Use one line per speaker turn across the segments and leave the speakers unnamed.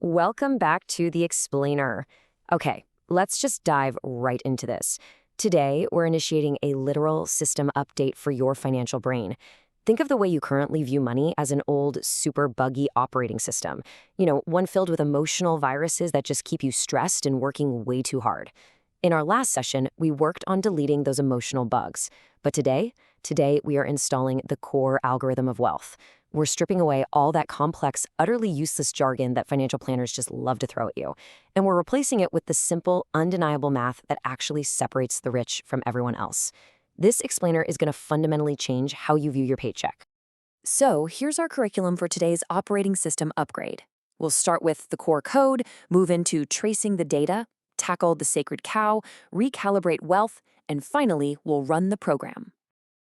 Welcome back to The Explainer. Okay, let's just dive right into this. Today, we're initiating a literal system update for your financial brain. Think of the way you currently view money as an old, super buggy operating system. One filled with emotional viruses that just keep you stressed and working way too hard. In our last session, we worked on deleting those emotional bugs. But today we are installing the core algorithm of wealth. We're stripping away all that complex, utterly useless jargon that financial planners just love to throw at you. And we're replacing it with the simple, undeniable math that actually separates the rich from everyone else. This explainer is going to fundamentally change how you view your paycheck. So here's our curriculum for today's operating system upgrade. We'll start with the core code, move into tracing the data, tackle the sacred cow, recalibrate wealth, and finally, we'll run the program.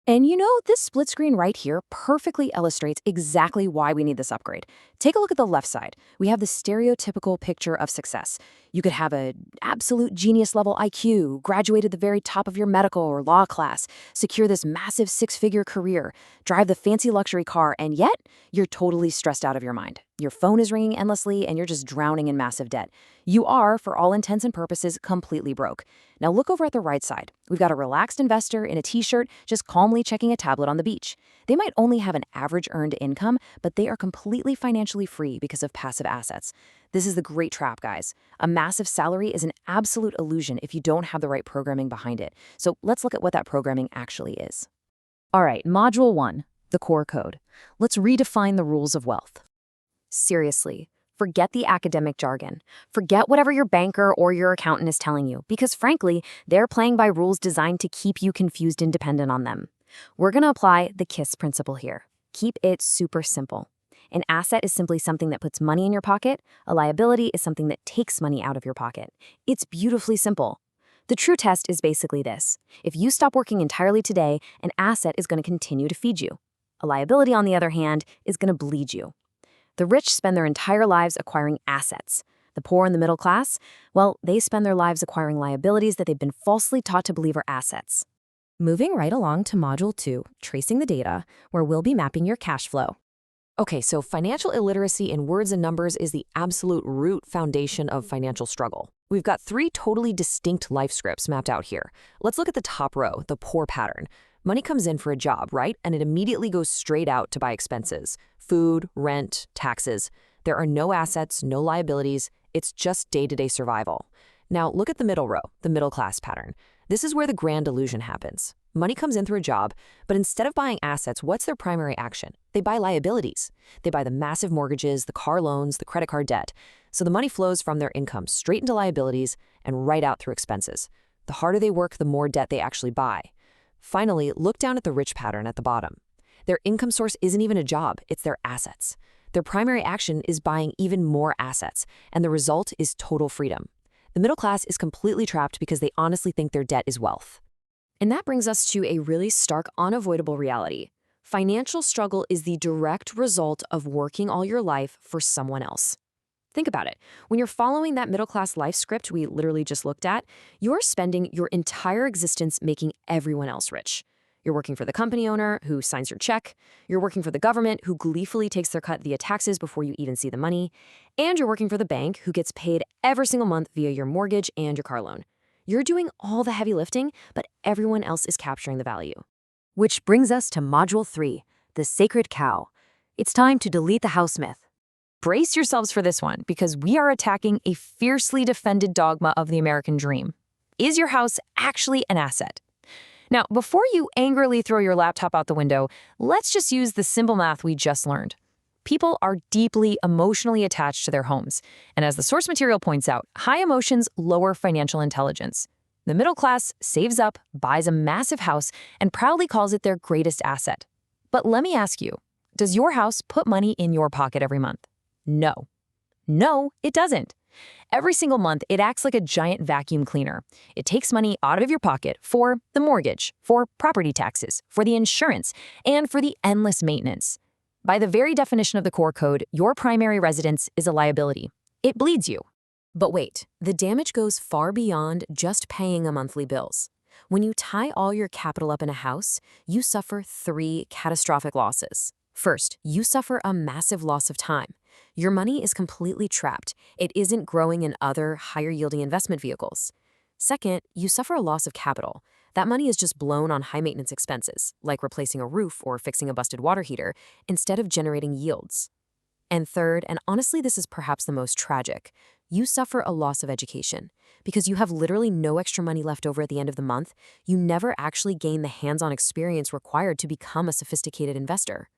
And this split screen right here perfectly illustrates exactly why we need this upgrade. Take a look at the left side. We have the stereotypical picture of success. You could have an absolute genius level IQ, graduate at the very top of your medical or law class, secure this massive six-figure career, drive the fancy luxury car, and yet you're totally stressed out of your mind. Your phone is ringing endlessly and you're just drowning in massive debt. You are, for all intents and purposes, completely broke. Now look over at the right side. We've got a relaxed investor in a t-shirt just calmly checking a tablet on the beach. They might only have an average earned income, but they are completely financially free because of passive assets. This is the great trap, guys. A massive salary is an absolute illusion if you don't have the right programming behind it. So let's look at what that programming actually is. All right, Module 1, the core code. Let's redefine the rules of wealth. Seriously, forget the academic jargon. Forget whatever your banker or your accountant is telling you, because frankly, they're playing by rules designed to keep you confused and dependent on them. We're going to apply the KISS principle here. Keep it super simple. An asset is simply something that puts money in your pocket. A liability is something that takes money out of your pocket. It's beautifully simple. The true test is basically this. If you stop working entirely today, an asset is going to continue to feed you. A liability, on the other hand, is going to bleed you. The rich spend their entire lives acquiring assets. The poor and the middle class, well, they spend their lives acquiring liabilities that they've been falsely taught to believe are assets. Moving right along to Module 2, Tracing the Data, where we'll be mapping your cash flow. Okay, so financial illiteracy in words and numbers is the absolute root foundation of financial struggle. We've got 3 totally distinct life scripts mapped out here. Let's look at the top row, the poor pattern. Money comes in for a job, right? And it immediately goes straight out to buy expenses. Food, rent, taxes. There are no assets, no liabilities. It's just day-to-day survival. Now, look at the middle row, the middle class pattern. This is where the grand illusion happens. Money comes in through a job, but instead of buying assets, what's their primary action? They buy liabilities. They buy the massive mortgages, the car loans, the credit card debt. So the money flows from their income straight into liabilities and right out through expenses. The harder they work, the more debt they actually buy. Finally, look down at the rich pattern at the bottom. Their income source isn't even a job, it's their assets. Their primary action is buying even more assets, and the result is total freedom. The middle class is completely trapped because they honestly think their debt is wealth. And that brings us to a really stark, unavoidable reality. Financial struggle is the direct result of working all your life for someone else. Think about it. When you're following that middle-class life script we literally just looked at, you're spending your entire existence making everyone else rich. You're working for the company owner who signs your check. You're working for the government who gleefully takes their cut via taxes before you even see the money. And you're working for the bank who gets paid every single month via your mortgage and your car loan. You're doing all the heavy lifting, but everyone else is capturing the value. Which brings us to Module 3, the sacred cow. It's time to delete the house myth. Brace yourselves for this one, because we are attacking a fiercely defended dogma of the American dream. Is your house actually an asset? Now, before you angrily throw your laptop out the window, let's just use the simple math we just learned. People are deeply emotionally attached to their homes, and as the source material points out, high emotions lower financial intelligence. The middle class saves up, buys a massive house, and proudly calls it their greatest asset. But let me ask you, does your house put money in your pocket every month? No. No, it doesn't. Every single month, it acts like a giant vacuum cleaner. It takes money out of your pocket for the mortgage, for property taxes, for the insurance, and for the endless maintenance. By the very definition of the core code, your primary residence is a liability. It bleeds you. But wait, the damage goes far beyond just paying a monthly bills. When you tie all your capital up in a house, you suffer 3 catastrophic losses. First, you suffer a massive loss of time. Your money is completely trapped. It isn't growing in other, higher-yielding investment vehicles. Second, you suffer a loss of capital. That money is just blown on high-maintenance expenses, like replacing a roof or fixing a busted water heater, instead of generating yields. And third, and honestly this is perhaps the most tragic, you suffer a loss of education. Because you have literally no extra money left over at the end of the month, you never actually gain the hands-on experience required to become a sophisticated investor.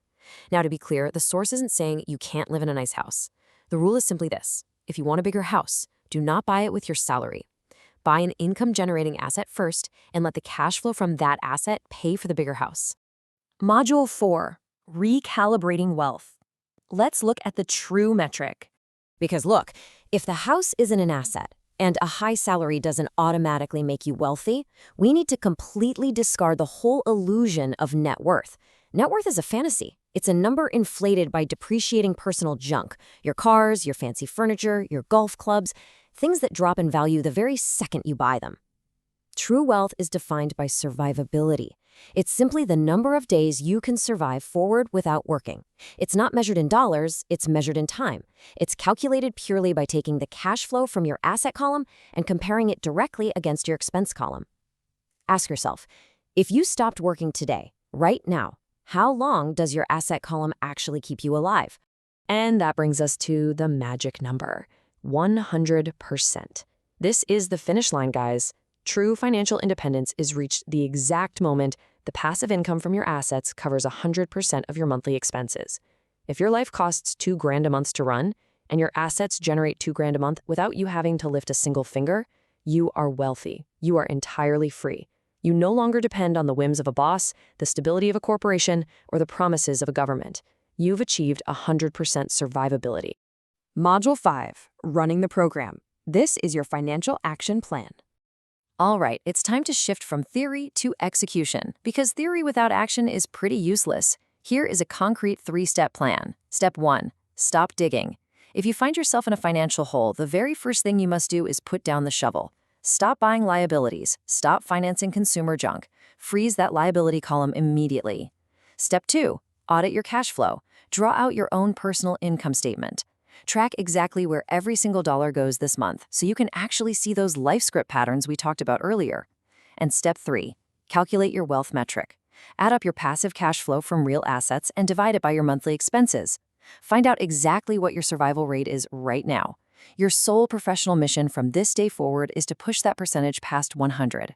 Now, to be clear, the source isn't saying you can't live in a nice house. The rule is simply this: if you want a bigger house, do not buy it with your salary. Buy an income-generating asset first and let the cash flow from that asset pay for the bigger house.
Module 4. Recalibrating Wealth. Let's look at the true metric.
Because look, if the house isn't an asset and a high salary doesn't automatically make you wealthy, we need to completely discard the whole illusion of net worth. Net worth is a fantasy. It's a number inflated by depreciating personal junk, your cars, your fancy furniture, your golf clubs, things that drop in value the very second you buy them. True wealth is defined by survivability. It's simply the number of days you can survive forward without working. It's not measured in dollars, it's measured in time. It's calculated purely by taking the cash flow from your asset column and comparing it directly against your expense column. Ask yourself, if you stopped working today, right now, how long does your asset column actually keep you alive? And that brings us to the magic number, 100%. This is the finish line, guys. True financial independence is reached the exact moment the passive income from your assets covers 100% of your monthly expenses. If your life costs $2,000 a month to run, and your assets generate $2,000 a month without you having to lift a single finger, you are wealthy. You are entirely free. You no longer depend on the whims of a boss, the stability of a corporation, or the promises of a government. You've achieved 100% survivability.
Module 5. Running the Program. This is your financial action plan.
All right, it's time to shift from theory to execution, because theory without action is pretty useless. Here is a concrete 3-step plan. Step 1. Stop digging. If you find yourself in a financial hole, the very first thing you must do is put down the shovel. Stop buying liabilities. Stop financing consumer junk. Freeze that liability column immediately. Step 2. Audit your cash flow. Draw out your own personal income statement. Track exactly where every single dollar goes this month so you can actually see those life script patterns we talked about earlier. And step 3, calculate your wealth metric. Add up your passive cash flow from real assets and divide it by your monthly expenses. Find out exactly what your survival rate is right now. Your sole professional mission from this day forward is to push that percentage past 100.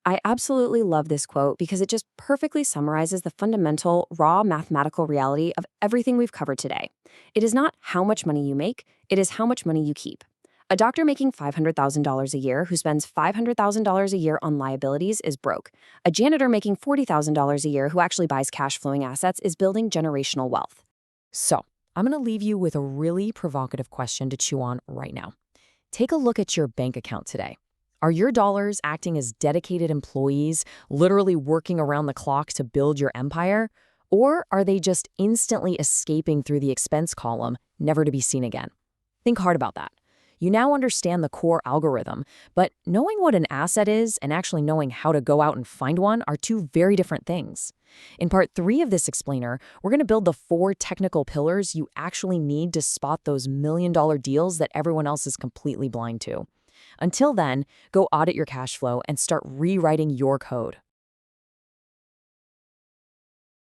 I absolutely love this quote because it just perfectly summarizes the fundamental, raw mathematical reality of everything we've covered today. It is not how much money you make, it is how much money you keep. A doctor making $500,000 a year who spends $500,000 a year on liabilities is broke. A janitor making $40,000 a year who actually buys cash-flowing assets is building generational wealth.
So, I'm going to leave you with a really provocative question to chew on right now. Take a look at your bank account today. Are your dollars acting as dedicated employees, literally working around the clock to build your empire? Or are they just instantly escaping through the expense column, never to be seen again? Think hard about that. You now understand the core algorithm, but knowing what an asset is and actually knowing how to go out and find one are two very different things. In part 3 of this explainer, we're going to build the 4 technical pillars you actually need to spot those million-dollar deals that everyone else is completely blind to. Until then, go audit your cash flow and start rewriting your code.